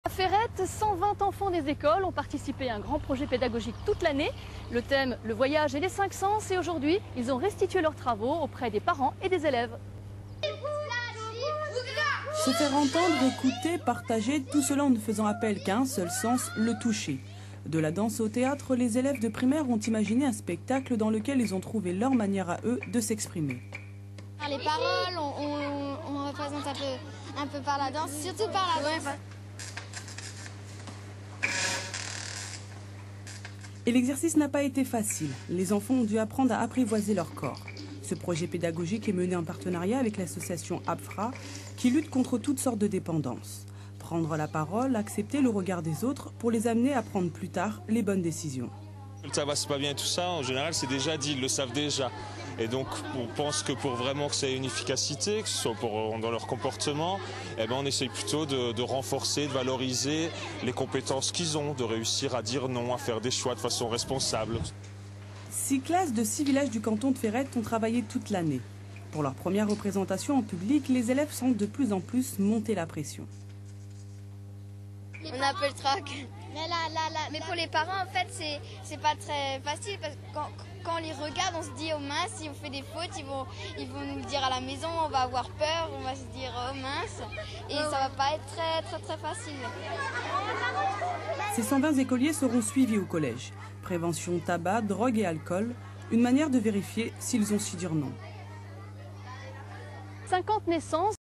À Ferrette, 120 enfants des écoles ont participé à un grand projet pédagogique toute l'année. Le thème, le voyage et les 5 sens. Et aujourd'hui, ils ont restitué leurs travaux auprès des parents et des élèves. Se faire entendre, écouter, partager, tout cela en ne faisant appel qu'à un seul sens, le toucher. De la danse au théâtre, les élèves de primaire ont imaginé un spectacle dans lequel ils ont trouvé leur manière à eux de s'exprimer. Les paroles, on représente un peu par la danse, surtout par la danse. Et l'exercice n'a pas été facile. Les enfants ont dû apprendre à apprivoiser leur corps. Ce projet pédagogique est mené en partenariat avec l'association APFRA qui lutte contre toutes sortes de dépendances. Prendre la parole, accepter le regard des autres pour les amener à prendre plus tard les bonnes décisions. Le tabac c'est pas bien et tout ça, en général c'est déjà dit, ils le savent déjà. Et donc on pense que pour vraiment que ça ait une efficacité, que ce soit dans leur comportement, on essaye plutôt de renforcer, de valoriser les compétences qu'ils ont, de réussir à dire non, à faire des choix de façon responsable. 6 classes de 6 villages du canton de Ferrette ont travaillé toute l'année. Pour leur première représentation en public, les élèves sentent de plus en plus monter la pression. On a un peu le trac. Mais pour les parents, en fait, c'est pas très facile parce que quand on les regarde, on se dit oh mince, si on fait des fautes, ils vont nous le dire à la maison, on va avoir peur, on va se dire oh mince, et ça va pas être très facile. Ces 120 écoliers seront suivis au collège. Prévention tabac, drogue et alcool, une manière de vérifier s'ils ont su dire non. 50 naissances.